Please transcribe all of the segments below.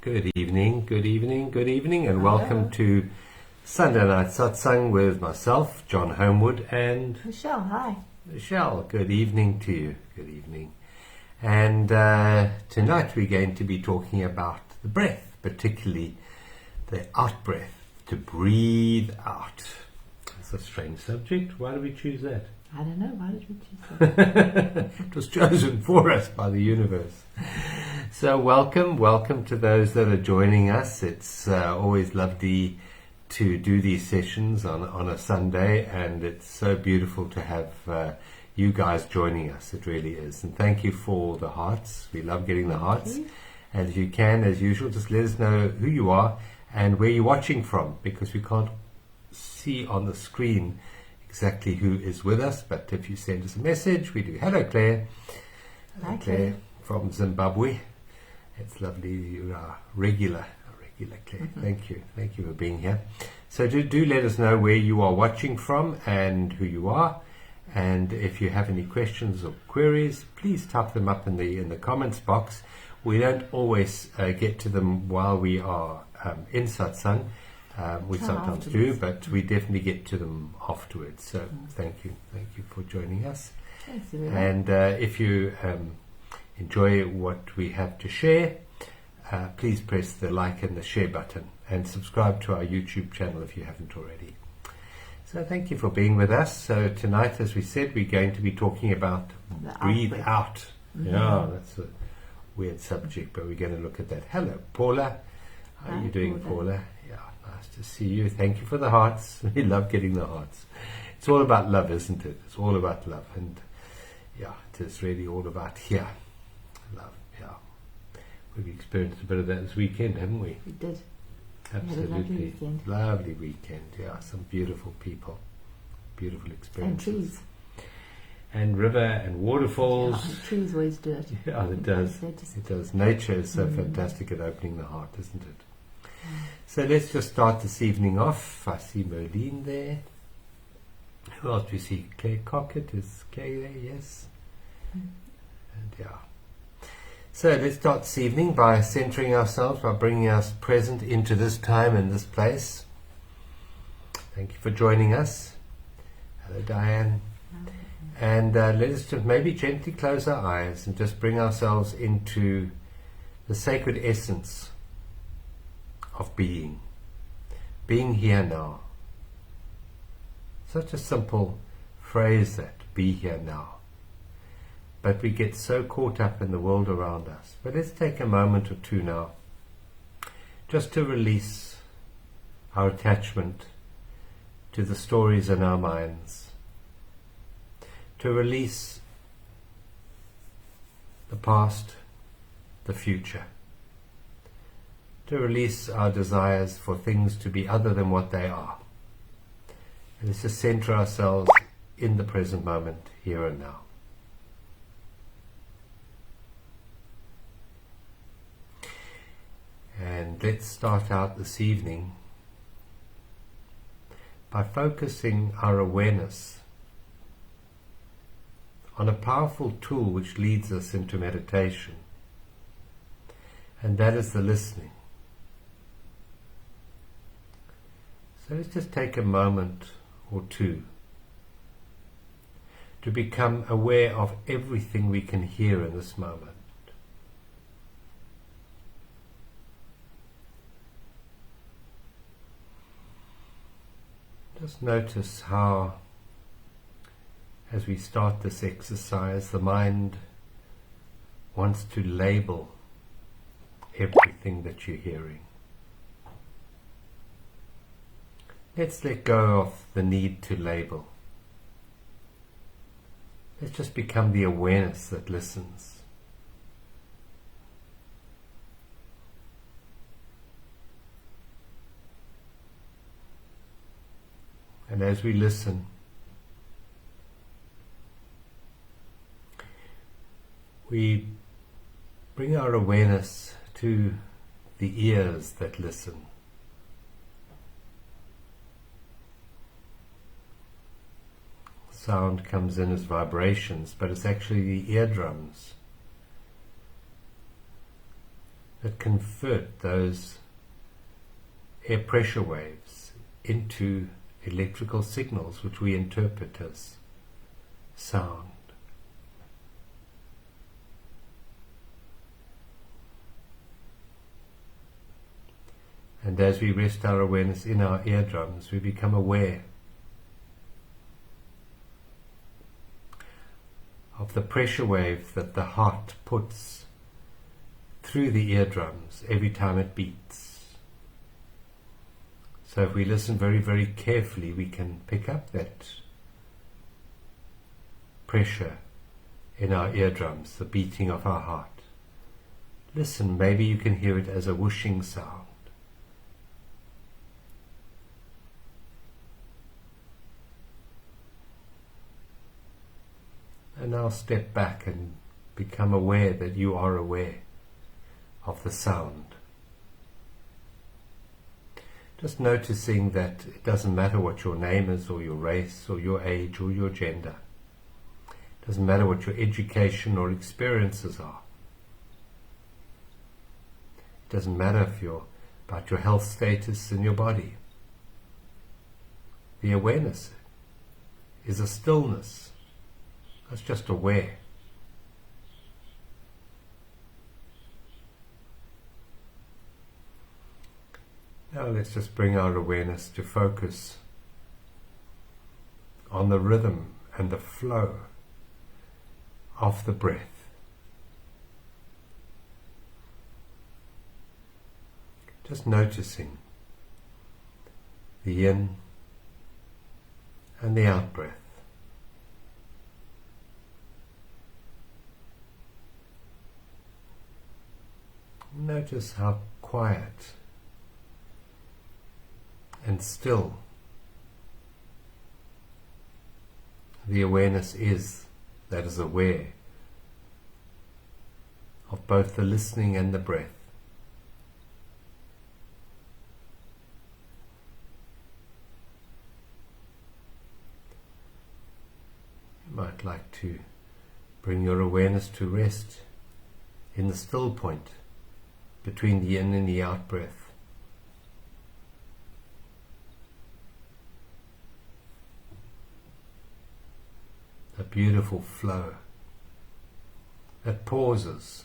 Good evening, good evening, good evening, and welcome to Sunday Night Satsang with myself, John Homewood, and Michelle. Hi. Michelle. Good evening to you. Good evening. And tonight we're going to be talking about the breath, particularly the out breath, to breathe out. It's a strange subject. Why did we choose that? I don't know. Why did we choose that? It was chosen for us by the universe. So welcome to those that are joining us. It's always lovely to do these sessions on a Sunday, and it's so beautiful to have you guys joining us. It really is. And thank you for the hearts. We love getting the hearts. And if you can, as usual, just let us know who you are and where you're watching from, because we can't see on the screen exactly who is with us. But if you send us a message, we do. Hello, Claire. Hi, Claire from Zimbabwe. It's lovely you are regular Claire. Mm-hmm. Thank you for being here. So do let us know where you are watching from and who you are, and if you have any questions or queries, please type them up in the comments box. We don't always get to them while we are in satsang. We sometimes do, but we definitely get to them afterwards. So thank you for joining us. Thanks, and if you enjoy what we have to share, please press the like and the share button, and subscribe to our YouTube channel if you haven't already. So thank you for being with us. So tonight, as we said, we're going to be talking about breathe out. Mm-hmm. Yeah, that's a weird subject, but we're going to look at that. Hello, Paula. How are you doing, Paula? Yeah, nice to see you. Thank you for the hearts. We love getting the hearts. It's all about love, isn't it? It's all about love. And yeah, it is really all about here. Love, yeah. We've experienced a bit of that this weekend, haven't we? We did. Absolutely. Lovely weekend, yeah. Some beautiful people, beautiful experiences. And trees. And river and waterfalls. Yeah, and trees always do it. Yeah, it does. It does. Nature is so fantastic at opening the heart, isn't it? So let's just start this evening off. I see Merlene there. Who else do we see? Claire Cockett. Is Claire there? Yes. And yeah. So let's start this evening by centering ourselves, by bringing us present into this time and this place. Thank you for joining us. Hello, Diane. And let us just maybe gently close our eyes and just bring ourselves into the sacred essence of being here now. Such a simple phrase, that, be here now. But we get so caught up in the world around us. But let's take a moment or two now just to release our attachment to the stories in our minds, to release the past, the future, to release our desires for things to be other than what they are. And let's just center ourselves in the present moment, here and now. And let's start out this evening by focusing our awareness on a powerful tool which leads us into meditation, and that is the listening. So let's just take a moment or two to become aware of everything we can hear in this moment. Just notice how, as we start this exercise, the mind wants to label everything that you're hearing. Let's let go of the need to label. Let's just become the awareness that listens. And as we listen, we bring our awareness to the ears that listen. Sound comes in as vibrations, but it's actually the eardrums that convert those air pressure waves into electrical signals which we interpret as sound. And as we rest our awareness in our eardrums, we become aware of the pressure wave that the heart puts through the eardrums every time it beats. So if we listen very, very carefully, we can pick up that pressure in our eardrums, the beating of our heart. Listen, maybe you can hear it as a whooshing sound. And now step back and become aware that you are aware of the sound. Just noticing that it doesn't matter what your name is, or your race, or your age, or your gender. It doesn't matter what your education or experiences are. It doesn't matter about your health status in your body. The awareness is a stillness. That's just aware. Now let's just bring our awareness to focus on the rhythm and the flow of the breath. Just noticing the in and the out breath. Notice how quiet and still the awareness is that is aware of both the listening and the breath. You might like to bring your awareness to rest in the still point between the in and the out breath. A beautiful flow that pauses.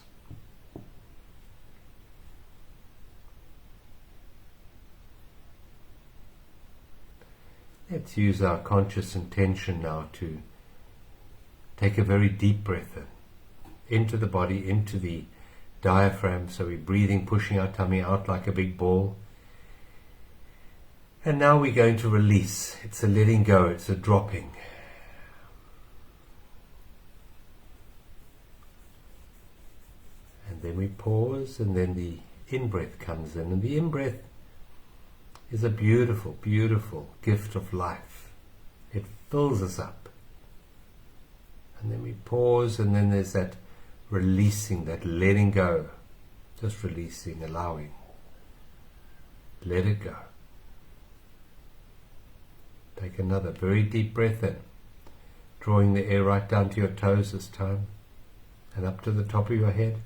Let's use our conscious intention now to take a very deep breath into the body, into the diaphragm, so we're breathing, pushing our tummy out like a big ball. And now we're going to release. It's a letting go, it's a dropping. And then we pause, and then the in-breath comes in. And the in-breath is a beautiful, beautiful gift of life. It fills us up. And then we pause, and then there's that releasing, that letting go. Just releasing, allowing. Let it go. Take another very deep breath in, drawing the air right down to your toes this time, and up to the top of your head.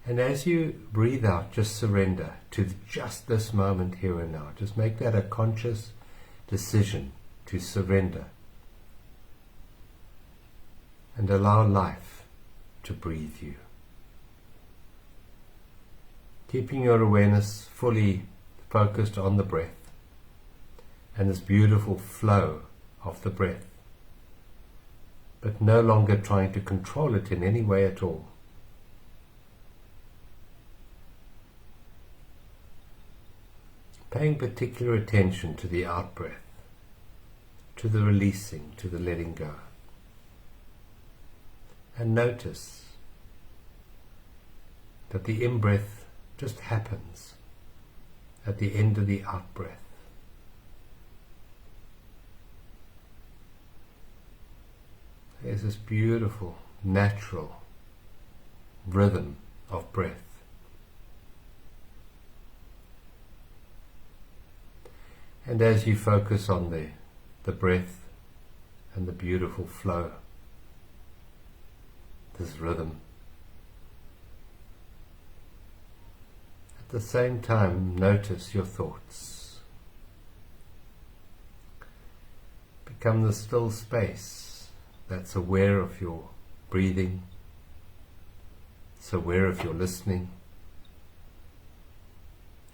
And as you breathe out, just surrender to just this moment here and now. Just make that a conscious decision to surrender and allow life to breathe you. Keeping your awareness fully focused on the breath and this beautiful flow of the breath, but no longer trying to control it in any way at all. Paying particular attention to the out-breath, to the releasing, to the letting go. And notice that the in-breath just happens at the end of the out-breath. There's this beautiful, natural rhythm of breath. And as you focus on the breath and the beautiful flow, this rhythm, At the same time, notice your thoughts. Become the still space that's aware of your breathing, it's aware of your listening,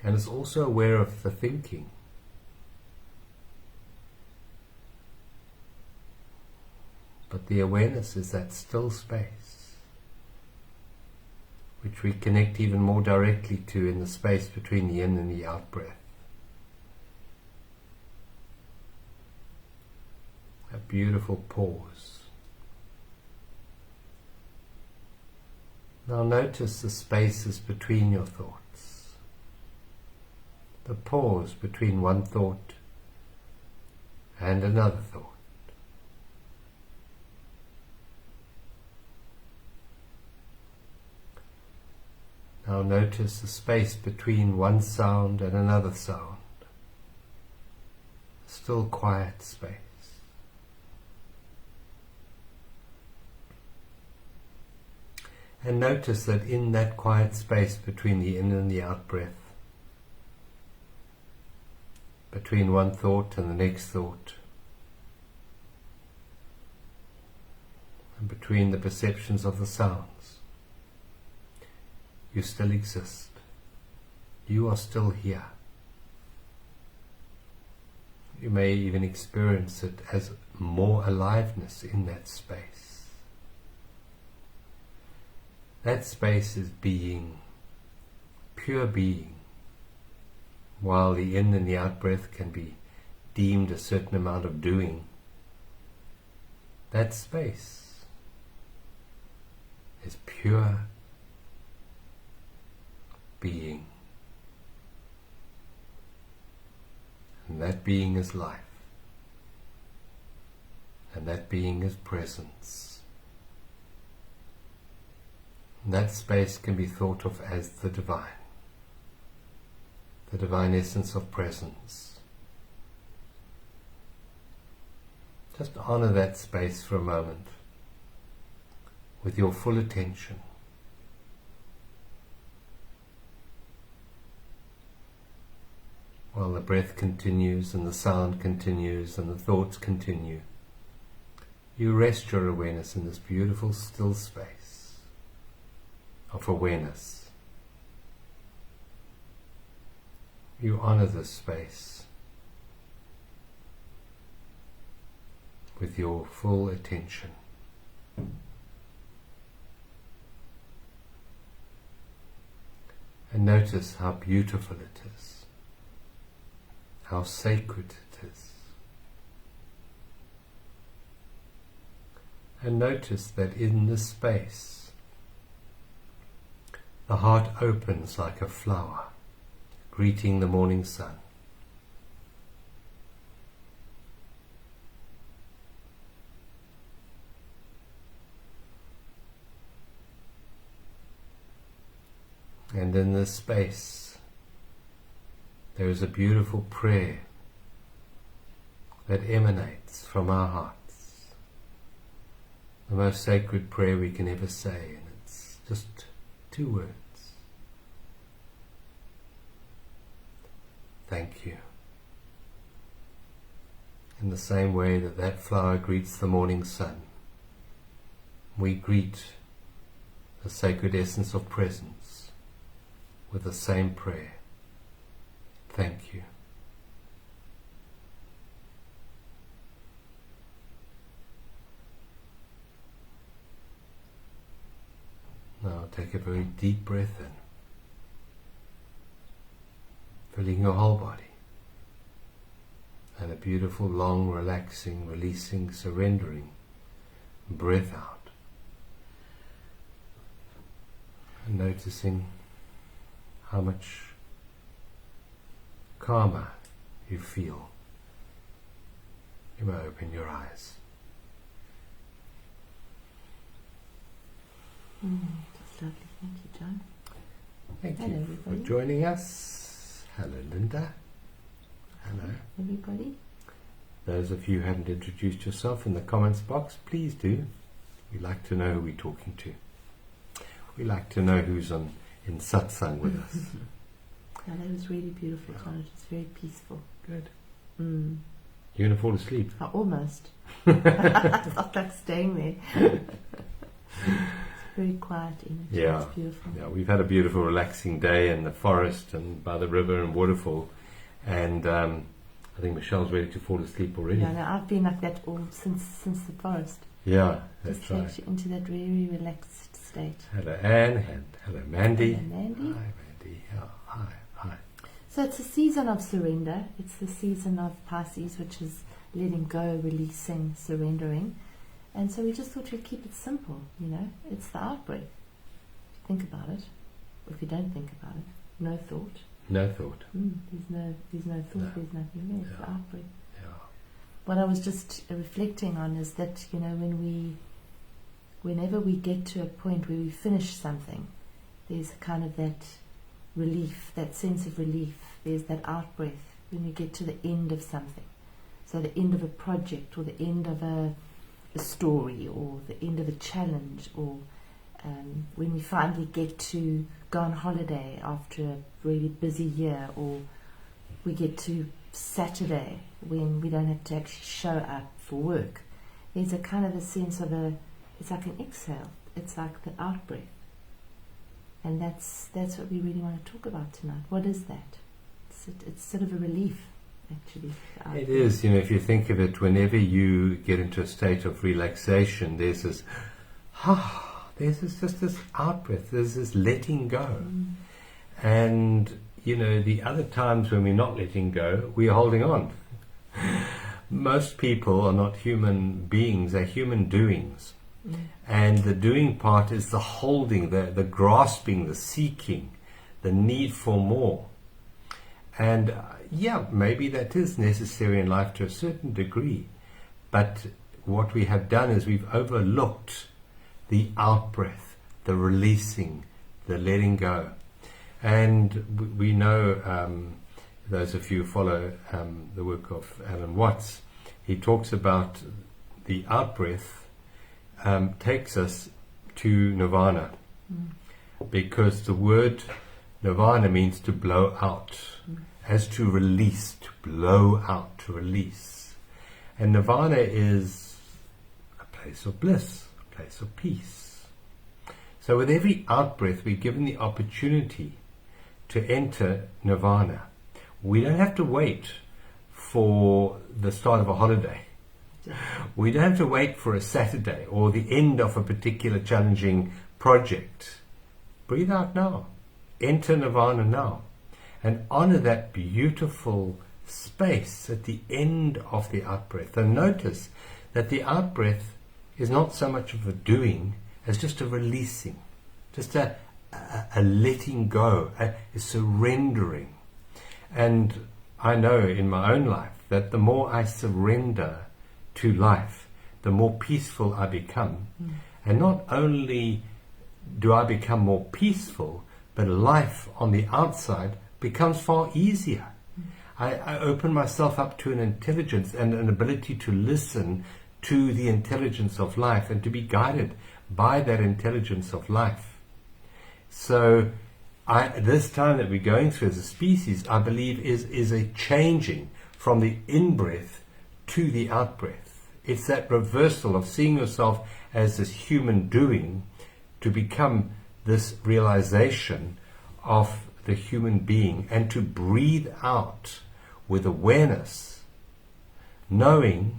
and is also aware of the thinking. But the awareness is that still space, which we connect even more directly to in the space between the in and the out breath. A beautiful pause. Now notice the spaces between your thoughts. The pause between one thought and another thought. Now notice the space between one sound and another sound. Still quiet space. And notice that in that quiet space between the in and the out breath, between one thought and the next thought, and between the perceptions of the sounds, you still exist. You are still here. You may even experience it as more aliveness in that space. That space is being, pure being, while the in and the out breath can be deemed a certain amount of doing. That space is pure being. And that being is life. And that being is presence. And that space can be thought of as the divine essence of presence. Just honor that space for a moment with your full attention. While the breath continues and the sound continues and the thoughts continue, you rest your awareness in this beautiful still space of awareness. You honor this space with your full attention. And notice how beautiful it is, how sacred it is. And notice that in this space, the heart opens like a flower, greeting the morning sun. And in this space, there is a beautiful prayer that emanates from our hearts. The most sacred prayer we can ever say, and it's just 2 words. Thank you. In the same way that that flower greets the morning sun, we greet the sacred essence of presence with the same prayer. Thank you. Now take a very deep breath in, filling your whole body, and a beautiful, long, relaxing, releasing, surrendering breath out, and noticing how much calmer you feel. You may open your eyes. That's lovely. Thank you, John. Thank Hello, you for everybody. joining us. Hello, Linda. Hello. Everybody. Those of you who haven't introduced yourself in the comments box, please do. We like to know who we're talking to. We like to know who's in Satsang with us. Yeah, that was really beautiful, John. It was very peaceful. Good. Mm. You're going to fall asleep? Almost. I felt like staying there. It's very quiet energy. Yeah. It's beautiful. Yeah, we've had a beautiful, relaxing day in the forest and by the river and waterfall. And I think Michelle's ready to fall asleep already. Yeah, no, I've been like that all since the forest. Yeah, that's Just right. takes you into that very relaxed state. Hello, Anne, and hello, Mandy. Hello, Mandy. Hi, Mandy. Yeah, hi. So it's a season of surrender. It's the season of Pisces, which is letting go, releasing, surrendering. And so we just thought we'd keep it simple, you know. It's the out-breath. If you think about it, or if you don't think about it, no thought. No thought. There's no thought, No. there's nothing there. It's Yeah. the out-breath. Yeah. What I was just reflecting on is that, you know, whenever we get to a point where we finish something, there's kind of that relief, that sense of relief. There's that out-breath when you get to the end of something. So the end of a project, or the end of a story, or the end of a challenge, or when we finally get to go on holiday after a really busy year, or we get to Saturday when we don't have to actually show up for work. There's a kind of a sense of it's like an exhale. It's like the out-breath. And that's what we really want to talk about tonight. What is that? It's sort of a relief, actually. It is, you know, if you think of it, whenever you get into a state of relaxation, there's this just this out-breath, there's this letting go. And, you know, the other times when we're not letting go, we're holding on. Most people are not human beings, they're human doings. And the doing part is the holding, the grasping, the seeking, the need for more. And yeah, maybe that is necessary in life to a certain degree. But what we have done is we've overlooked the out-breath, the releasing, the letting go. And we know, those of you who follow the work of Alan Watts, he talks about the out-breath takes us to nirvana, because the word nirvana means to blow out, as to release, to blow out, to release. And nirvana is a place of bliss, a place of peace. So with every out-breath, we're given the opportunity to enter nirvana. We don't have to wait for the start of a holiday. We don't have to wait for a Saturday or the end of a particular challenging project. Breathe out now. Enter nirvana now. And honor that beautiful space at the end of the out-breath. And notice that the out-breath is not so much of a doing as just a releasing, just a letting go, a surrendering. And I know in my own life that the more I surrender to life, the more peaceful I become. And not only do I become more peaceful, but life on the outside becomes far easier. I open myself up to an intelligence and an ability to listen to the intelligence of life and to be guided by that intelligence of life. So this time that we're going through as a species, I believe is a changing from the in-breath to the out-breath. It's that reversal of seeing yourself as this human doing to become this realization of the human being, and to breathe out with awareness, knowing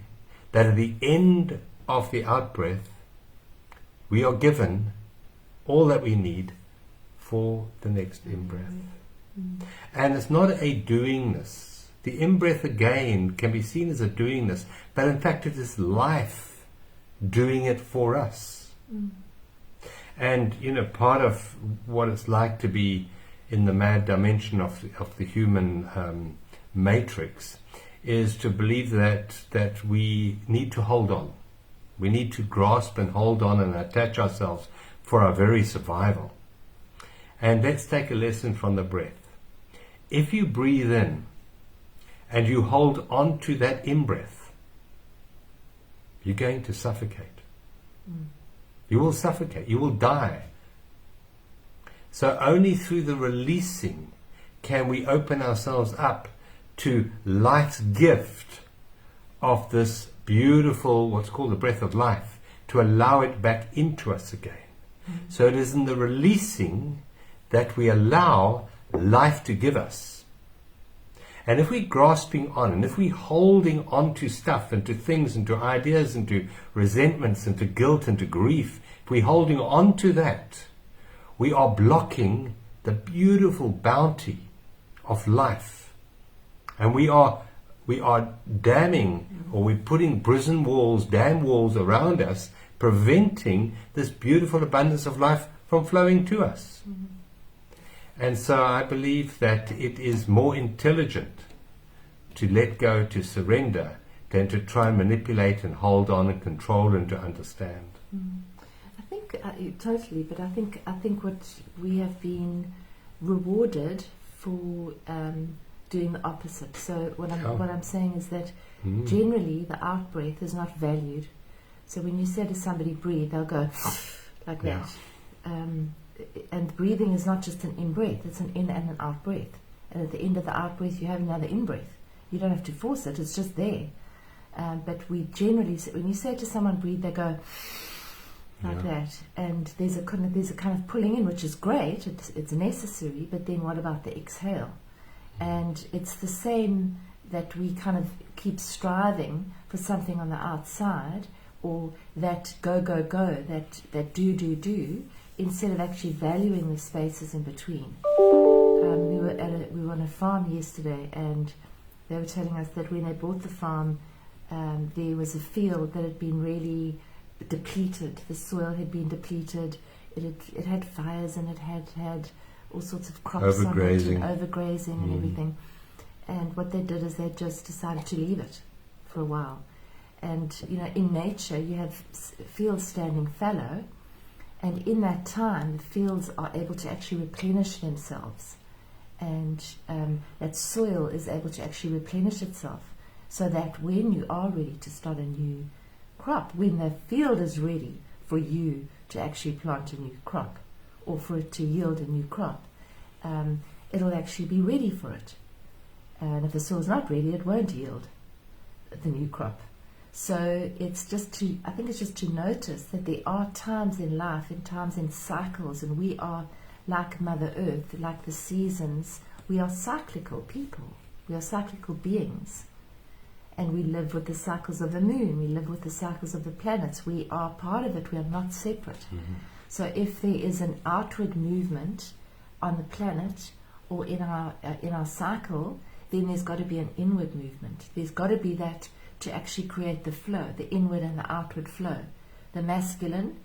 that at the end of the out-breath, we are given all that we need for the next in-breath. And it's not a doingness. The in-breath again can be seen as a doingness, but in fact it is life doing it for us. And, you know, part of what it's like to be in the mad dimension of the human matrix is to believe that we need to hold on. We need to grasp and hold on and attach ourselves for our very survival. And let's take a lesson from the breath. If you breathe in and you hold on to that in-breath, you're going to suffocate. You will suffocate. You will die. So only through the releasing can we open ourselves up to life's gift of this beautiful, what's called the breath of life, to allow it back into us again. So it is in the releasing that we allow life to give us. And if we're grasping on, and if we're holding on to stuff and to things and to ideas and to resentments and to guilt and to grief, if we're holding on to that, we are blocking the beautiful bounty of life. And we are damming, or we're putting prison walls, dam walls around us, preventing this beautiful abundance of life from flowing to us. And so I believe that it is more intelligent to let go, to surrender, than to try and manipulate and hold on and control and to understand. I think totally, but I think what we have been rewarded for doing the opposite. So what I'm saying is that generally the out breath is not valued. So when you say to somebody breathe, they'll go like that. And breathing is not just an in-breath, it's an in and an out-breath. And at the end of the out-breath, you have another in-breath. You don't have to force it, it's just there. But we generally, when you say to someone breathe, they go like that. And there's a kind of pulling in, which is great, it's necessary, but then what about the exhale? And it's the same that we kind of keep striving for something on the outside, or that go, that do, instead of actually valuing the spaces in between. We were on a farm yesterday, and they were telling us that when they bought the farm, there was a field that had been really depleted. The soil had been depleted. It had fires, and it had all sorts of crops on it, and overgrazing and everything. And what they did is they just decided to leave it for a while. And in nature, you have fields standing fallow. And in that time, the fields are able to actually replenish themselves. And that soil is able to actually replenish itself. So that when you are ready to start a new crop, when the field is ready for you to actually plant a new crop, or for it to yield a new crop, it'll actually be ready for it. And if the soil's not ready, it won't yield the new crop. So I think it's just to notice that there are times in life and times in cycles, and we are like Mother Earth, like the seasons. We are cyclical people. We are cyclical beings. And we live with the cycles of the moon. We live with the cycles of the planets. We are part of it. We are not separate. So if there is an outward movement on the planet or in our cycle, then there's got to be an inward movement. There's got to be that to actually create the flow, the inward and the outward flow. The masculine,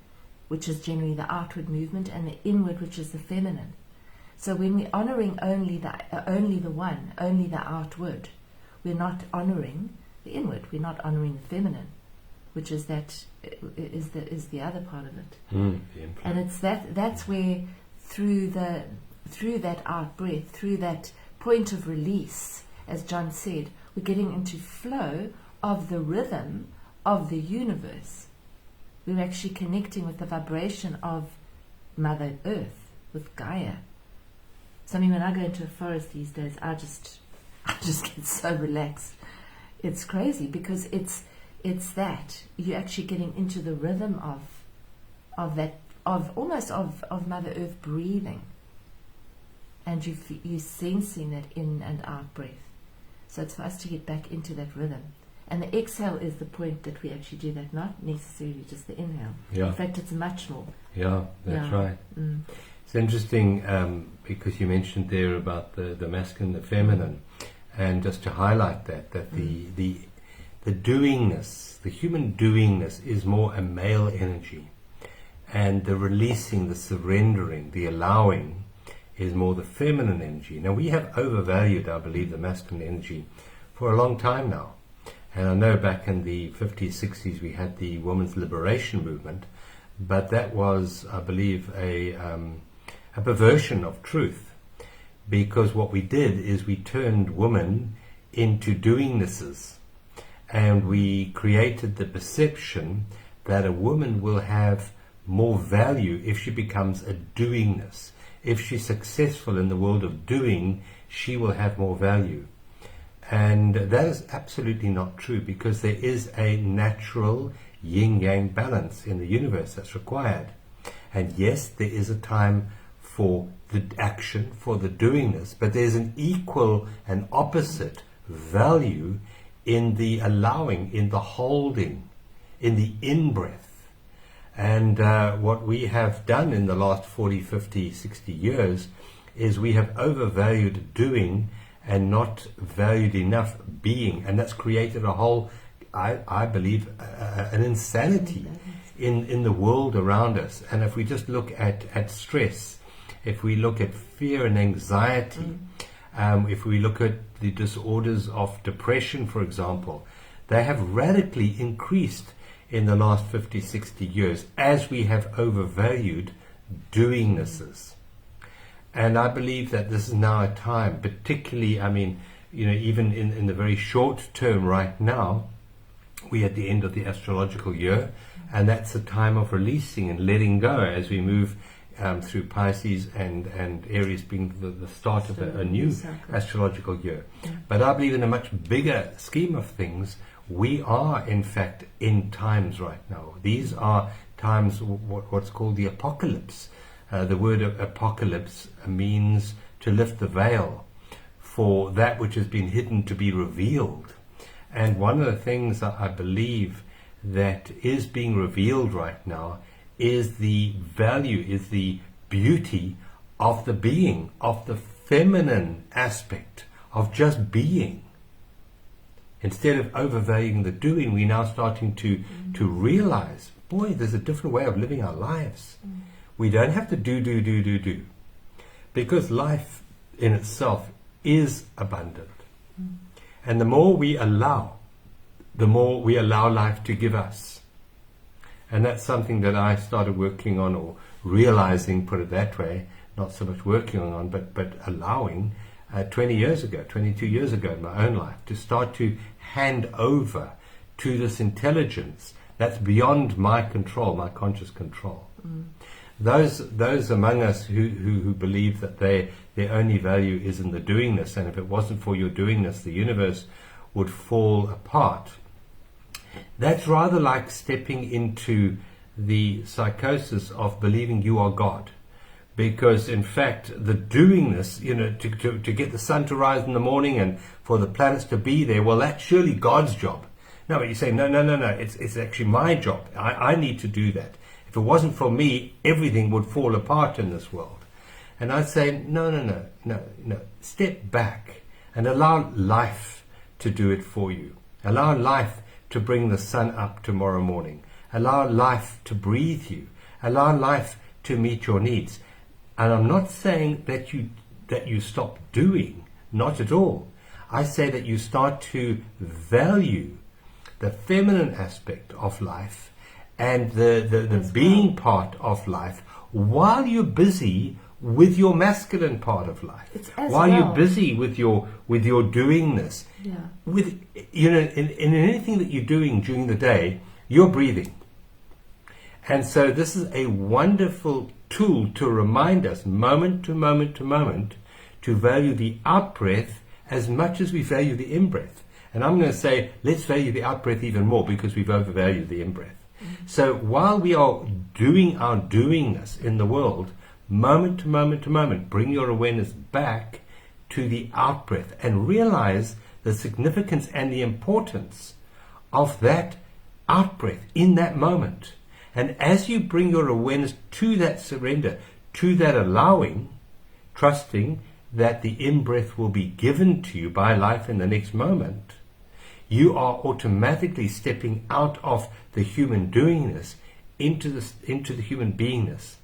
which is generally the outward movement, and the inward, which is the feminine. So when we're honoring only the one, only the outward, we're not honoring the inward. We're not honoring the feminine, which is the other part of it. And it's that's where through that out breath, through that point of release, as John said, we're getting into flow of the rhythm of the universe. We're actually connecting with the vibration of Mother Earth, with Gaia. So when I go into a forest these days, I just get so relaxed. It's crazy, because it's that you're actually getting into the rhythm of Mother Earth breathing, and you're sensing that in and out breath. So it's for us to get back into that rhythm. And the exhale is the point that we actually do that, not necessarily just the inhale. In fact, it's much more. That's right. It's interesting because you mentioned there about the masculine, the feminine, and just to highlight that the doingness, the human doingness, is more a male energy, and the releasing, the surrendering, the allowing is more the feminine energy. Now, we have overvalued, I believe, the masculine energy for a long time now. And I know back in the 50s, 60s, we had the women's liberation movement, but that was, I believe, a perversion of truth, because what we did is we turned women into doingnesses, and we created the perception that a woman will have more value if she becomes a doingness, if she's successful in the world of doing, she will have more value. And that is absolutely not true, because there is a natural yin-yang balance in the universe that's required. And yes, there is a time for the action, for the doingness, but there's an equal and opposite value in the allowing, in the holding, in the in-breath. And what we have done in the last 40, 50, 60 years is we have overvalued doing and not valued enough being. And that's created a whole, I believe, an insanity in the world around us. And if we just look at stress, if we look at fear and anxiety, if we look at the disorders of depression, for example, they have radically increased in the last 50, 60 years as we have overvalued doingnesses. And I believe that this is now a time, particularly, I mean, even in the very short term right now, we're at the end of the astrological year, and that's a time of releasing and letting go as we move through Pisces and Aries being the start of a new astrological year. But I believe in a much bigger scheme of things, we are in fact in times right now. These are times, what's called the apocalypse. The word apocalypse means to lift the veil for that which has been hidden to be revealed. And one of the things that I believe that is being revealed right now is the value, is the beauty of the being, of the feminine aspect of just being. Instead of overvaluing the doing, we're now starting to realize, boy, there's a different way of living our lives. We don't have to do. Because life in itself is abundant. And the more we allow life to give us. And that's something that I started working on, or realizing, put it that way, not so much working on, but allowing 22 years ago in my own life, to start to hand over to this intelligence that's beyond my control, my conscious control. Those among us who believe that their only value is in the doingness, and if it wasn't for your doingness, the universe would fall apart. That's rather like stepping into the psychosis of believing you are God. Because in fact, the doingness, to get the sun to rise in the morning and for the planets to be there, well, that's surely God's job. No, but you say, no, it's actually my job. I need to do that. If it wasn't for me, everything would fall apart in this world. And I'd say, no. Step back and allow life to do it for you. Allow life to bring the sun up tomorrow morning. Allow life to breathe you. Allow life to meet your needs. And I'm not saying that you stop doing, not at all. I say that you start to value the feminine aspect of life and the being part of life while you're busy with your masculine part of life. While you're busy with your doingness. Yeah. With in anything that you're doing during the day, you're breathing. And so this is a wonderful tool to remind us moment to moment to moment to value the out-breath as much as we value the in-breath. And I'm going to say, let's value the out-breath even more, because we've overvalued the in-breath. So while we are doing our doingness in the world, moment to moment to moment, bring your awareness back to the out-breath and realize the significance and the importance of that out-breath in that moment. And as you bring your awareness to that surrender, to that allowing, trusting that the in-breath will be given to you by life in the next moment, you are automatically stepping out of the human doingness into the human beingness.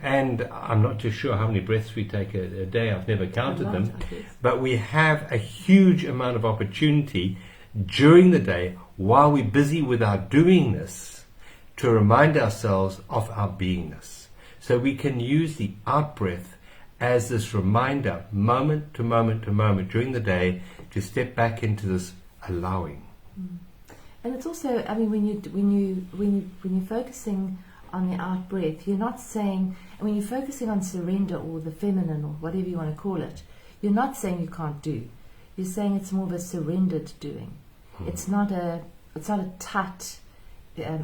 And I'm not too sure how many breaths we take a day. I've never counted them. But we have a huge amount of opportunity during the day while we're busy with our doingness to remind ourselves of our beingness. So we can use the out-breath as this reminder, moment to moment to moment during the day, to step back into this allowing. And it's also, I mean, when you're focusing on the out breath, you're not saying, and when you're focusing on surrender or the feminine or whatever you want to call it, you're not saying you can't do. You're saying it's more of a surrendered doing. It's not a tight,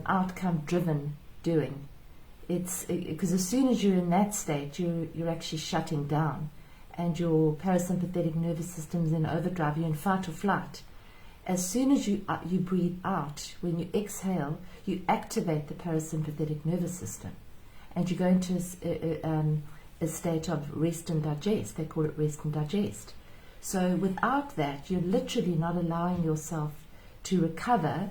outcome-driven doing. It's because as soon as you're in that state, you're actually shutting down, and your parasympathetic nervous system's in overdrive. You're in fight or flight. As soon as you breathe out, when you exhale, you activate the parasympathetic nervous system, and you go into a state of rest and digest. They call it rest and digest. So without that, you're literally not allowing yourself to recover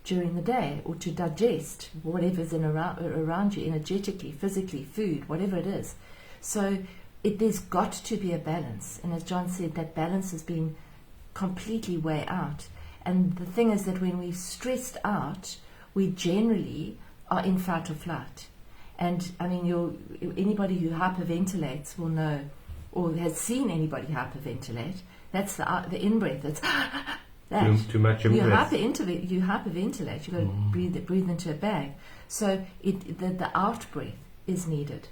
during the day, or to digest whatever's around you energetically, physically, food, whatever it is. So there's got to be a balance. And as John said, that balance has been completely way out. And the thing is that when we're stressed out, we generally are in fight or flight. And I mean, anybody who hyperventilates will know, or has seen anybody hyperventilate. That's the in-breath. That's that. Too much in-breath. You hyperventilate. You've got to breathe into a bag. So the out-breath is needed.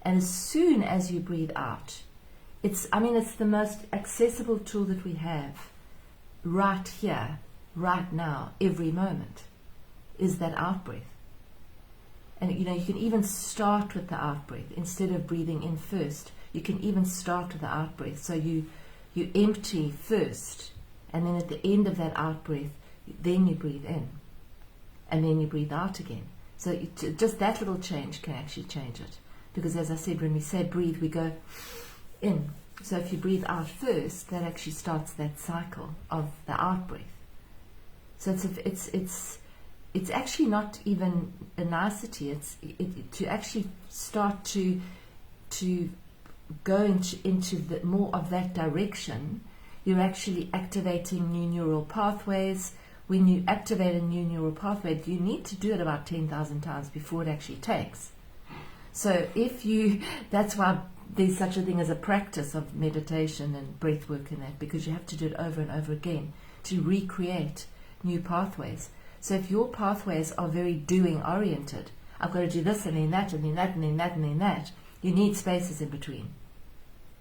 And as soon as you breathe out, it's the most accessible tool that we have right here, right now, every moment, is that out-breath. And you can even start with the out-breath instead of breathing in first. You can even start with the out-breath. So you empty first, and then at the end of that out-breath, then you breathe in, and then you breathe out again. So just that little change can actually change it. Because as I said, when we say breathe, we go in. So if you breathe out first, that actually starts that cycle of the out-breath. So it's actually not even a nicety. It's to actually start to go into the more of that direction. You're actually activating new neural pathways. When you activate a new neural pathway, you need to do it about 10,000 times before it actually takes. So that's why there's such a thing as a practice of meditation and breath work and that, because you have to do it over and over again to recreate new pathways. So if your pathways are very doing oriented, I've got to do this and then that and then that and then that and then that, you need spaces in between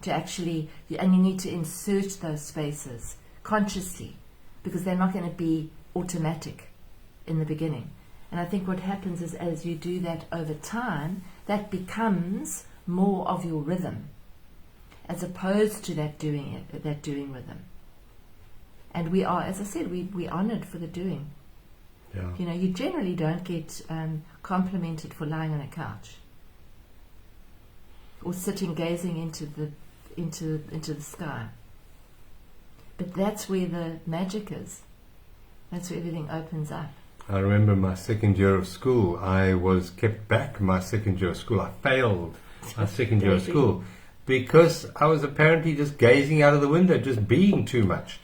to actually, and you need to insert those spaces consciously, because they're not going to be automatic in the beginning. And I think what happens is, as you do that over time, that becomes more of your rhythm, as opposed to that doing rhythm. And we are, as I said, we're honored for the doing. Yeah. You generally don't get complimented for lying on a couch or sitting gazing into the sky. But that's where the magic is. That's where everything opens up. I remember my second year of school. I was kept back my second year of school. I failed my second year of school because I was apparently just gazing out of the window, just being too much,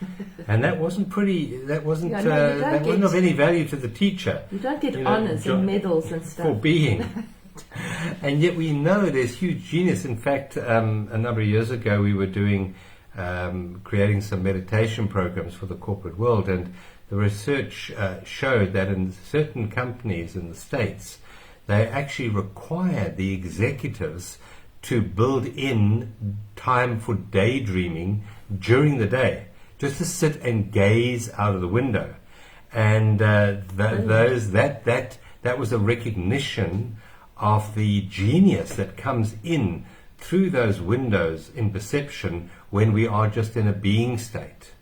and that wasn't of any value to the teacher. You don't get honours and medals and stuff for being. And yet we know there's huge genius. In fact, a number of years ago we were doing creating some meditation programs for the corporate world, and the research showed that in certain companies in the States, they actually required the executives to build in time for daydreaming during the day, just to sit and gaze out of the window. And that was a recognition of the genius that comes in through those windows in perception when we are just in a being state.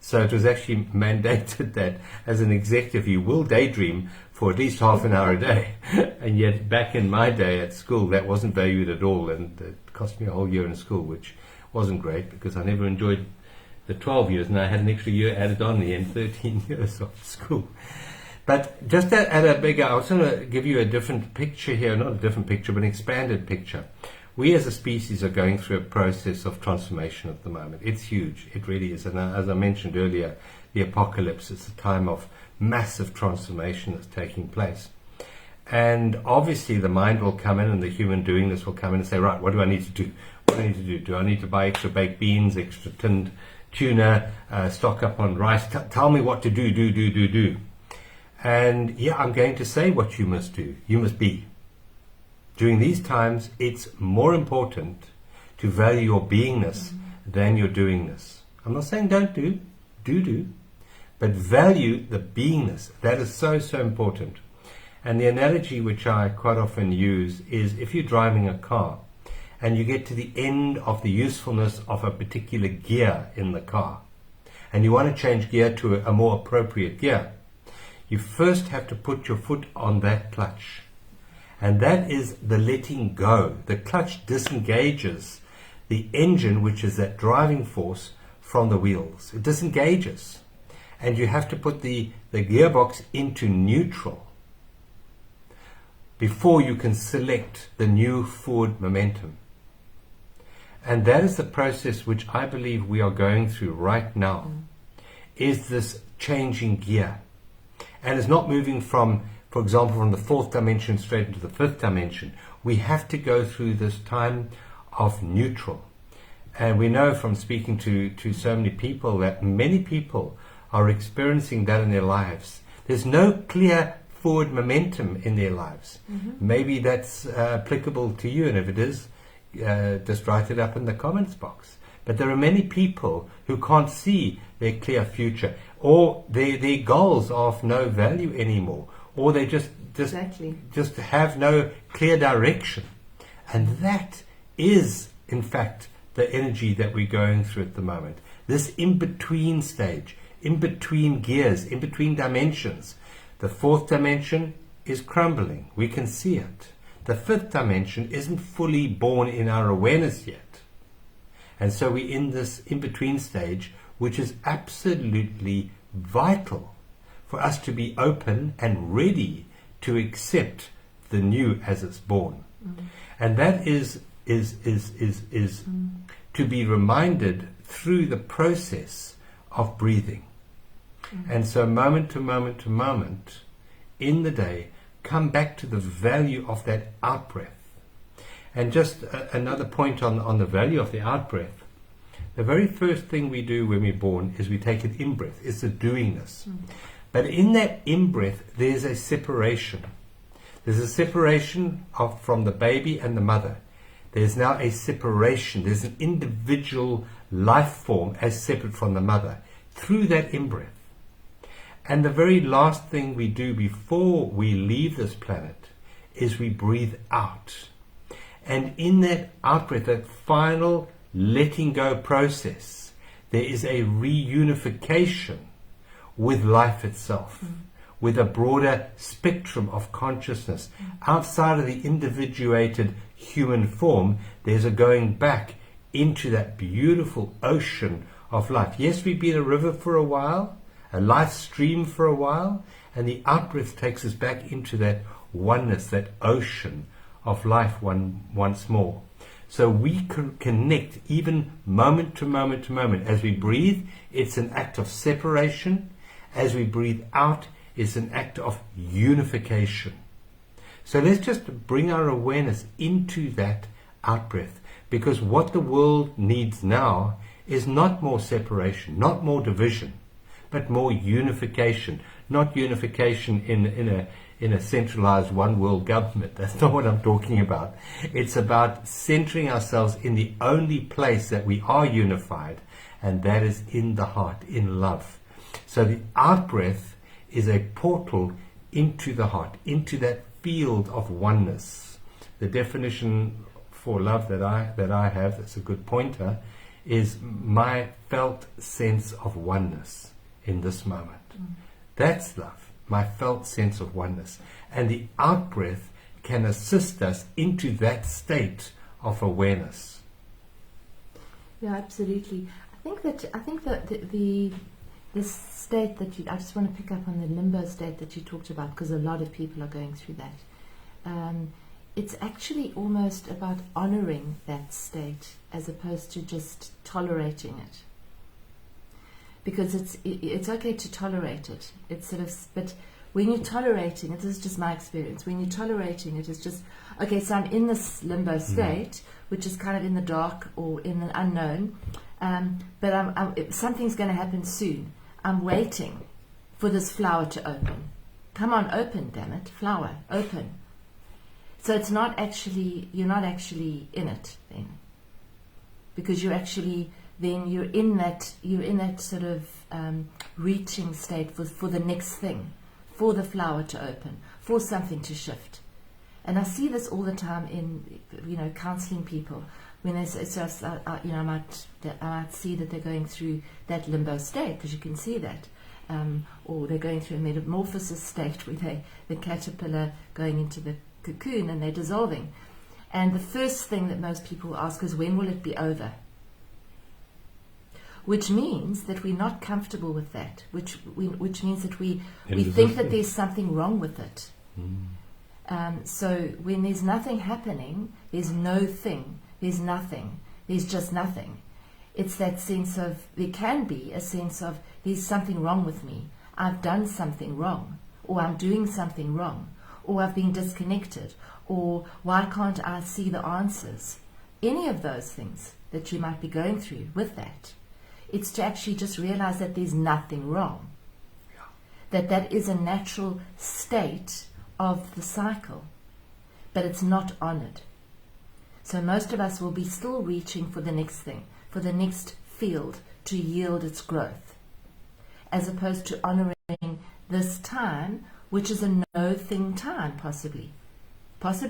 So it was actually mandated that as an executive you will daydream for at least half an hour a day. And yet back in my day at school that wasn't valued at all, and it cost me a whole year in school, which wasn't great because I never enjoyed the 12 years, and I had an extra year added on the end, 13 years of school. But just at a bigger, I was going to give you a different picture here, not a different picture, but an expanded picture. We as a species are going through a process of transformation at the moment. It's huge. It really is. And as I mentioned earlier, the apocalypse is a time of massive transformation that's taking place. And obviously the mind will come in, and the human doing this will come in and say, right, what do I need to do? What do I need to do? Do I need to buy extra baked beans, extra tinned tuna, stock up on rice? Tell me what to do. And yeah, I'm going to say what you must do. You must be. During these times, it's more important to value your beingness than your doingness. I'm not saying don't do, but value the beingness. That is so, so important. And the analogy which I quite often use is if you're driving a car and you get to the end of the usefulness of a particular gear in the car and you want to change gear to a more appropriate gear, you first have to put your foot on that clutch. And that is the letting go. The clutch disengages the engine, which is that driving force, from the wheels. It disengages. And you have to put the gearbox into neutral before you can select the new forward momentum. And that is the process which I believe we are going through right now, is this changing gear. And it's not moving from, for example, from the fourth dimension straight into the fifth dimension. We have to go through this time of neutral. And we know from speaking to so many people that many people are experiencing that in their lives. There's no clear forward momentum in their lives. Maybe that's applicable to you, and if it is, just write it up in the comments box. But there are many people who can't see their clear future, or their goals are of no value anymore, or they just have no clear direction. And that is, in fact, the energy that we're going through at the moment. This in-between stage, in between gears, in between dimensions. The fourth dimension is crumbling. We can see it. The fifth dimension isn't fully born in our awareness yet. And so we're in this in-between stage, which is absolutely vital for us to be open and ready to accept the new as it's born. And that is to be reminded through the process of breathing. And so moment to moment to moment in the day, come back to the value of that out-breath. And just another point on the value of the out-breath. The very first thing we do when we're born is we take an in-breath. It's the doingness. But in that in-breath, there's a separation. There's a separation from the baby and the mother. There's now a separation. There's an individual life form as separate from the mother through that in-breath. And the very last thing we do before we leave this planet is we breathe out. And in that out-breath, that final letting go process, there is a reunification with life itself, with a broader spectrum of consciousness. Outside of the individuated human form, there's a going back into that beautiful ocean of life. Yes, we've been a river for a while, a life stream for a while, and the out-breath takes us back into that oneness, that ocean of life once more. So we can connect even moment to moment to moment. As we breathe, it's an act of separation. As we breathe out, it's an act of unification. So let's just bring our awareness into that out-breath, because what the world needs now is not more separation, not more division, but more unification. Not unification in a centralized one world government. That's not what I'm talking about. It's about centering ourselves in the only place that we are unified, and that is in the heart, in love. So the out-breath is a portal into the heart, into that field of oneness. The definition for love that I have, that's a good pointer, is my felt sense of oneness in this moment. That's love, my felt sense of oneness. And the out-breath can assist us into that state of awareness. Yeah, absolutely. I think that this state that I just want to pick up on the limbo state that you talked about, because a lot of people are going through that. It's actually almost about honoring that state as opposed to just tolerating it. Because it's okay to tolerate it. It's sort of, but when you're tolerating it, this is just my experience. When you're tolerating it, it's just okay. So I'm in this limbo state, which is kind of in the dark or in the unknown. But something's going to happen soon. I'm waiting for this flower to open. Come on, open, damn it, flower, open. So it's not actually, you're not actually in it then, because you're actually, then you're in that sort of reaching state for the next thing, for the flower to open, for something to shift. And I see this all the time in, counseling people. When they say, I might see that they're going through that limbo state, because you can see that. Or they're going through a metamorphosis state where the caterpillar going into the cocoon and they're dissolving. And the first thing that most people ask is, when will it be over? Which means that we're not comfortable with that, which means that we think that there's something wrong with it. So when there's nothing happening, there's no thing, there's nothing, there's just nothing. It's that sense of, there can be a sense of, there's something wrong with me. I've done something wrong, or I'm doing something wrong, or I've been disconnected, or why can't I see the answers? Any of those things that you might be going through with that. It's to actually just realize that there's nothing wrong. That is a natural state of the cycle, but it's not honored. So most of us will be still reaching for the next thing, for the next field to yield its growth, as opposed to honoring this time, which is a no-thing time, possibly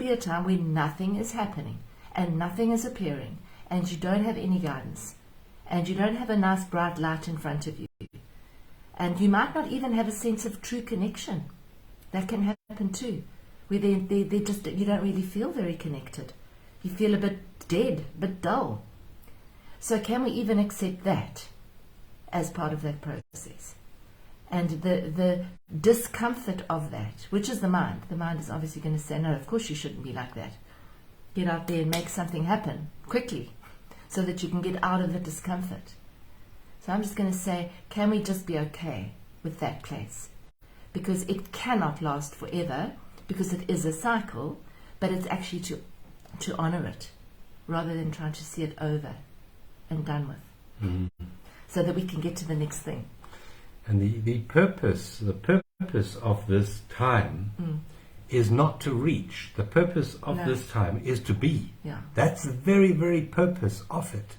a time where nothing is happening and nothing is appearing, and you don't have any guidance, and you don't have a nice bright light in front of you, and you might not even have a sense of true connection. That can happen too, where they just, you don't really feel very connected. You feel a bit dead, a bit dull. So can we even accept that as part of that process? And the discomfort of that, which is the mind. The mind is obviously going to say, no, of course you shouldn't be like that. Get out there and make something happen quickly so that you can get out of the discomfort. So I'm just going to say, can we just be okay with that place? Because it cannot last forever, because it is a cycle, but it's actually to honor it rather than trying to see it over and done with, so that we can get to the next thing. And the purpose of this time is not to reach. The purpose of this time is to be. Yeah. That's the very, very purpose of it,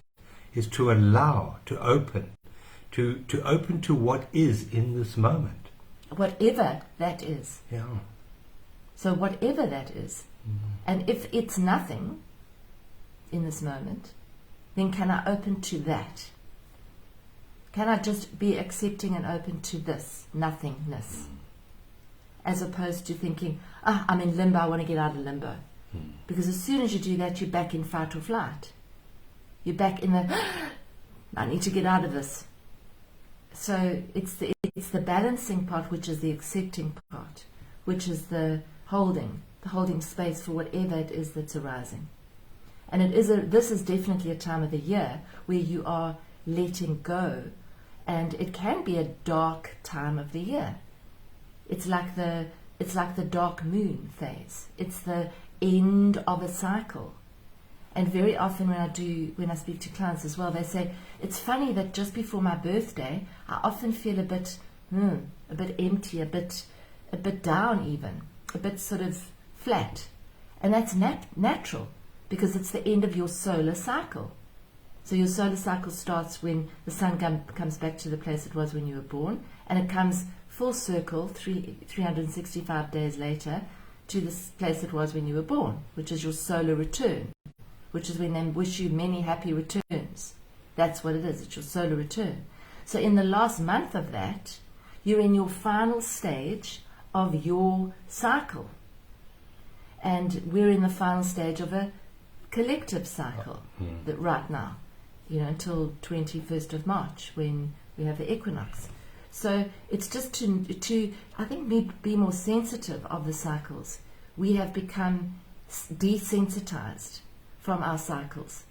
is to allow, to open to what is in this moment. Whatever that is. Yeah. So whatever that is. And if it's nothing in this moment, then can I open to that? Can I just be accepting and open to this nothingness? As opposed to thinking, I'm in limbo, I want to get out of limbo. Because as soon as you do that, you're back in fight or flight. You're back in the, I need to get out of this. So it's the balancing part, which is the accepting part, which is the holding space for whatever it is that's arising. And this is definitely a time of the year where you are letting go, and it can be a dark time of the year. It's like the dark moon phase. It's the end of a cycle. And very often when I speak to clients as well, they say, it's funny that just before my birthday, I often feel a bit empty, a bit down even, a bit sort of flat. And that's natural, because it's the end of your solar cycle. So your solar cycle starts when the sun comes back to the place it was when you were born, and it comes full circle 365 days later to the place it was when you were born, which is your solar return, which is when they wish you many happy returns. That's what it is. It's your solar return. So in the last month of that, you're in your final stage of your cycle. And we're in the final stage of a collective cycle that right now, until 21st of March, when we have the equinox. So it's just to I think, be more sensitive of the cycles. We have become desensitized from our cycles,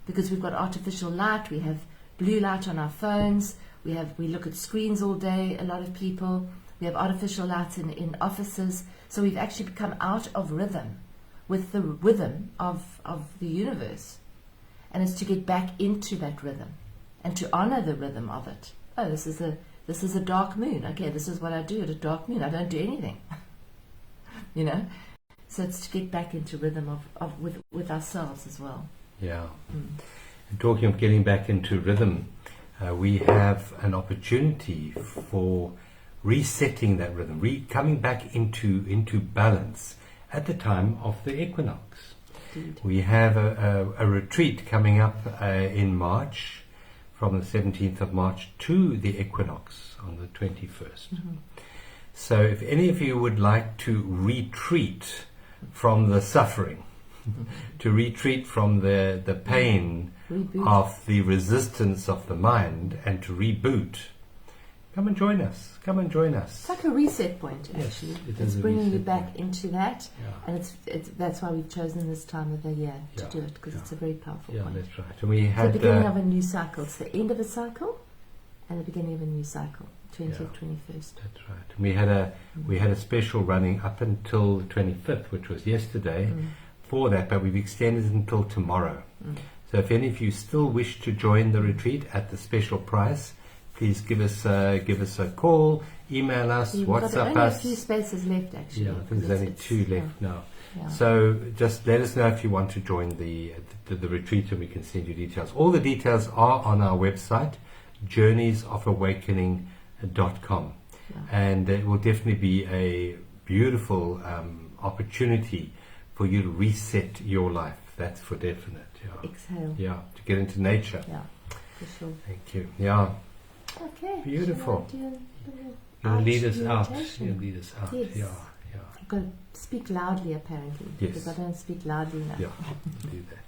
because we've got artificial light, we have blue light on our phones, we look at screens all day, a lot of people, we have artificial lights in offices, so we've actually become out of rhythm with the rhythm of the universe. And it's to get back into that rhythm and to honor the rhythm of it. Oh, this is a dark moon. Okay, this is what I do at a dark moon. I don't do anything. So it's to get back into rhythm with ourselves as well. Yeah. And talking of getting back into rhythm, we have an opportunity for resetting that rhythm, coming back into balance at the time of the equinox. Indeed. We have a retreat coming up in March, from the 17th of March to the equinox on the 21st. So if any of you would like to retreat from the suffering, to retreat from the pain Reboot. of the resistance of the mind, and to reboot, come and join us. Come and join us. It's like a reset point, Yes, actually. it It's is a bringing you reset back point. into that, Yeah. and that's why we've chosen this time of the year to Yeah, do it, because yeah. it's a very powerful Yeah, point. that's right. And we It's had the beginning of a new cycle. It's the end of a cycle and the beginning of a new cycle, 20th, Yeah. 21st. that's right. And we had a special running up until the 25th, which was yesterday, for that, but we've extended it until tomorrow. So if any of you still wish to join the retreat at the special price, please give us a call, email us, We've got WhatsApp only us. a few spaces left, actually. Yeah, I think there's only 2 left now. Yeah. So just let us know if you want to join the retreat, and we can send you details. All the details are on our website, journeysofawakening.com. Yeah. And it will definitely be a beautiful opportunity for you to reset your life. That's for definite. Yeah. Exhale. Yeah, to get into nature. Yeah, for sure. Thank you. Yeah. Okay. Beautiful. Shall I do a little You'll lead us out. meditation? You'll lead us out. Yes. Yeah, yeah. I've got to speak loudly, apparently, Yes. because I don't speak loudly enough. Yeah, do that.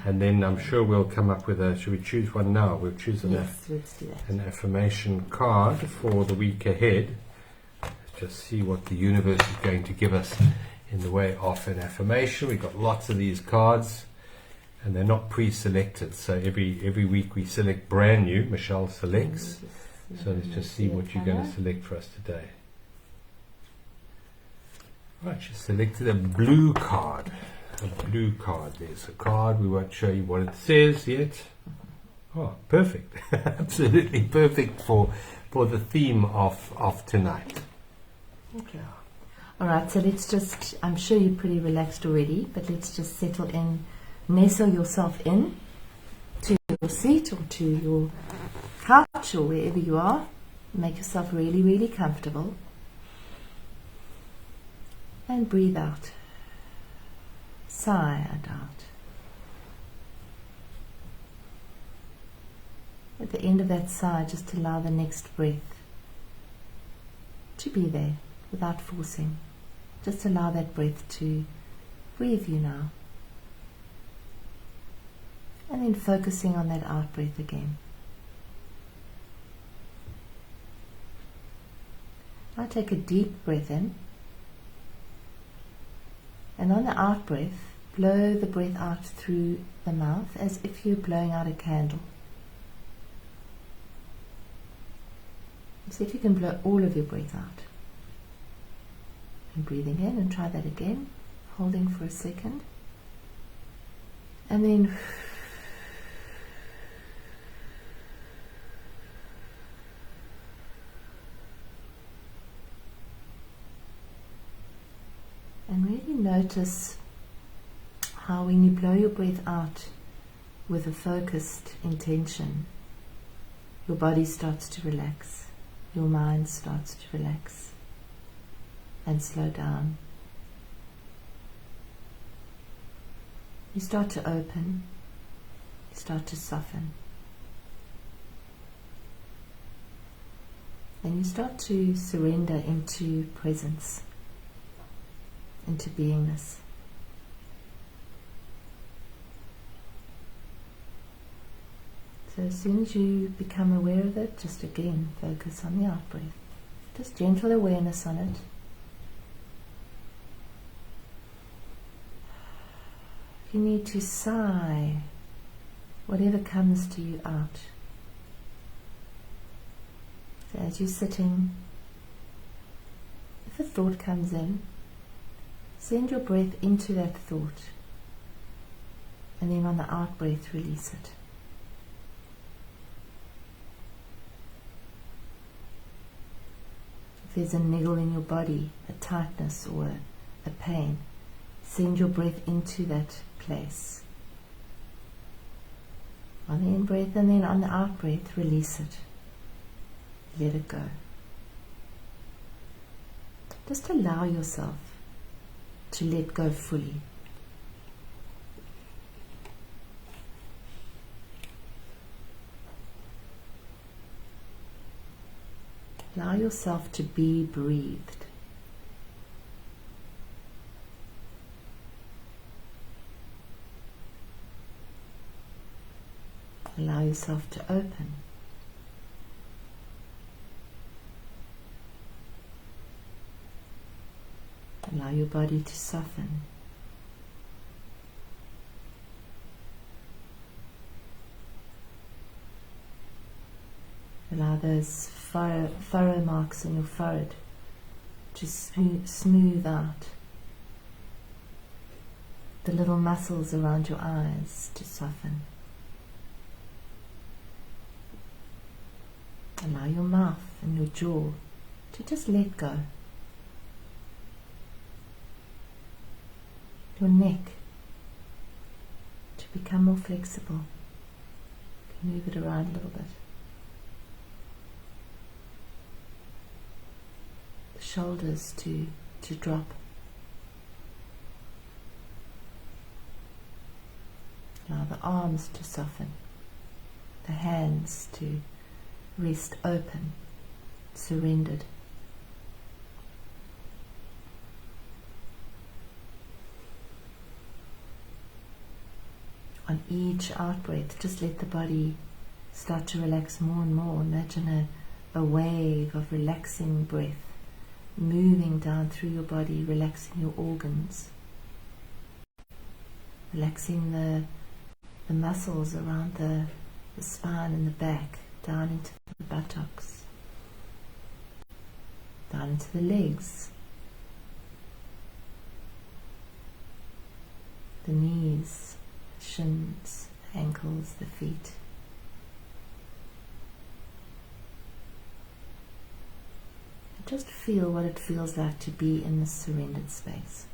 And then I'm sure we'll come up with should we choose one now? We'll choose Yes, let's do that. an affirmation card for the week ahead. Let's just see what the universe is going to give us in the way of an affirmation. We've got lots of these cards, and they're not pre-selected. So every week we select brand new. Michelle selects. So let's just see what you're going to select for us today. Right, she selected a blue card. A blue card. There's a card. We won't show you what it says yet. Oh, perfect. Absolutely perfect for the theme of tonight. Okay. All right, so let's just, I'm sure you're pretty relaxed already, but let's just settle in, nestle yourself in to your seat or to your couch or wherever you are. Make yourself really, really comfortable. And breathe out. Sigh and out. At the end of that sigh, just allow the next breath to be there without forcing. Just allow that breath to breathe you now. And then focusing on that out breath again. Now take a deep breath in. And on the out breath, blow the breath out through the mouth as if you're blowing out a candle. See if you can blow all of your breath out. And breathing in, and try that again, holding for a second. And then and really notice how when you blow your breath out with a focused intention, your body starts to relax, your mind starts to relax and slow down. You start to open, you start to soften, and you start to surrender into presence, into beingness. So as soon as you become aware of it, just again focus on the out breath. Just gentle awareness on it. If you need to sigh, whatever comes to you out. So as you're sitting, if a thought comes in, send your breath into that thought, and then on the out breath release it. If there's a niggle in your body, a tightness or a pain, Send your breath into that place. On the in-breath, and then on the out-breath, release it. Let it go. Just allow yourself to let go fully. Allow yourself to be breathed. Allow yourself to open. Allow your body to soften. Allow those furrow marks in your forehead to smooth out. The little muscles around your eyes to soften. Allow your mouth and your jaw to just let go. Your neck to become more flexible. You can move it around a little bit. The shoulders to drop. Allow the arms to soften. The hands to rest open, surrendered. On each out-breath, just let the body start to relax more and more. Imagine a wave of relaxing breath moving down through your body, relaxing your organs, relaxing the muscles around the spine and the back, down into the buttocks, down into the legs, the knees, shins, ankles, the feet. Just feel what it feels like to be in this surrendered space.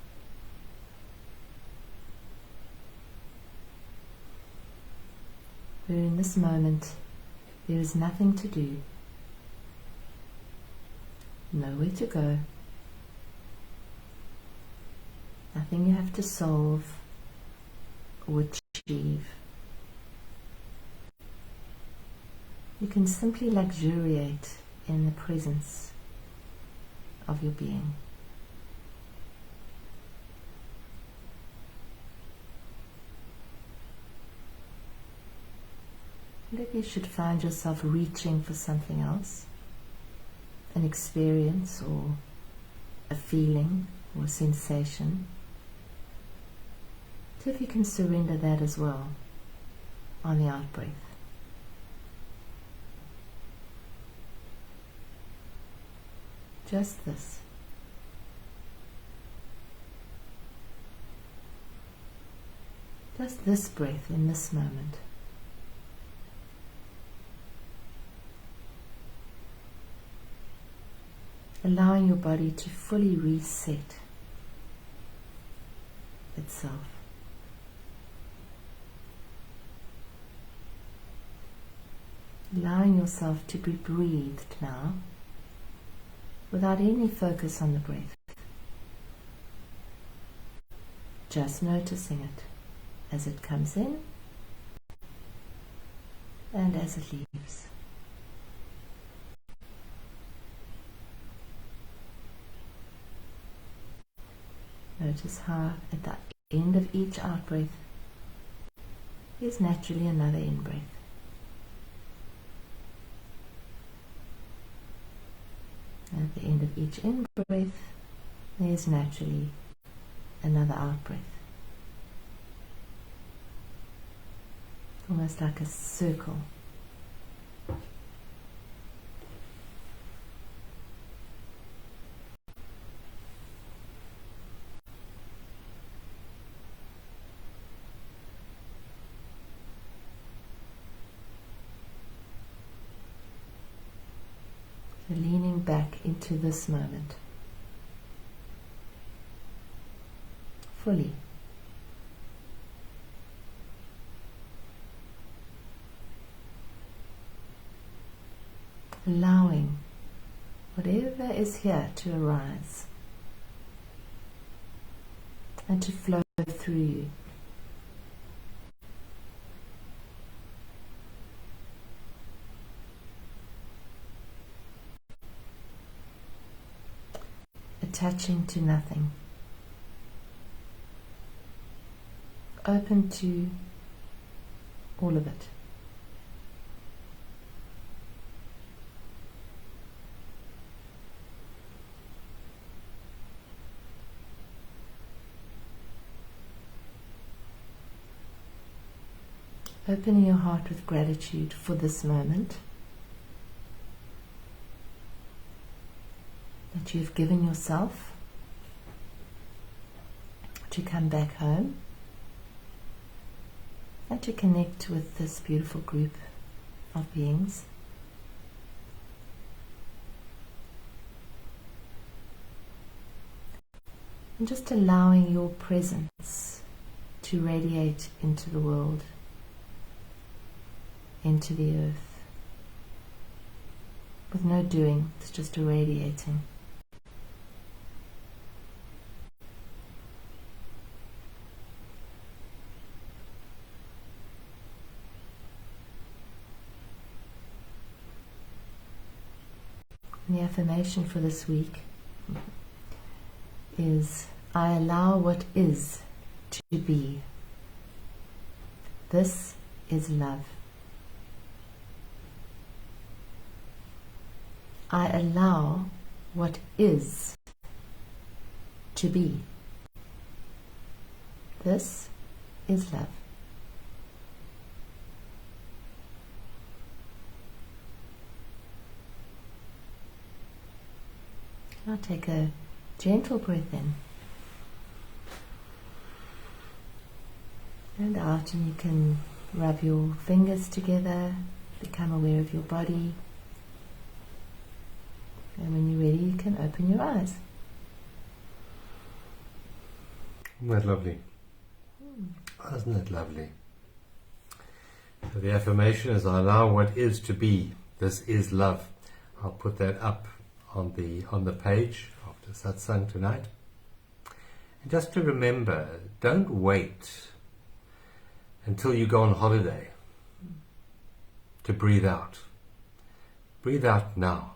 Where in this moment there is nothing to do, nowhere to go, nothing you have to solve or achieve. You can simply luxuriate in the presence of your being. And if you should find yourself reaching for something else, an experience or a feeling or a sensation, so if you can surrender that as well on the out-breath. Just this. Just this breath in this moment. Allowing your body to fully reset itself. Allowing yourself to be breathed now, without any focus on the breath. Just noticing it as it comes in and as it leaves. Notice how at the end of each out-breath is naturally another in-breath. At the end of each in-breath, there is naturally another out-breath. Almost like a circle. So leaning back into this moment. fully. Allowing whatever is here to arise and to flow through you. Attaching to nothing. Open to all of it. Opening your heart with gratitude for this moment that you've given yourself to come back home and to connect with this beautiful group of beings. And just allowing your presence to radiate into the world, into the earth, with no doing, it's just irradiating. And the affirmation for this week is, I allow what is to be. This is love. I allow what is to be. This is love. Now take a gentle breath in and out, and you can rub your fingers together, become aware of your body. And when you're ready, you can open your eyes. Isn't that lovely? Isn't that lovely? So the affirmation is, I allow what is to be. This is love. I'll put that up on the page after Satsang tonight. And just to remember, don't wait until you go on holiday to breathe out. Breathe out now.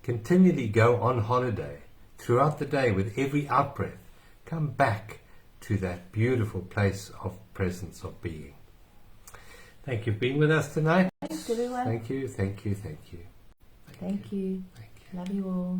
Continually go on holiday throughout the day with every out-breath. Come back to that beautiful place of presence of being. Thank you for being with us tonight. Thanks, everyone. Thank you, thank you, thank you. Thank you. Thank you. Love you all.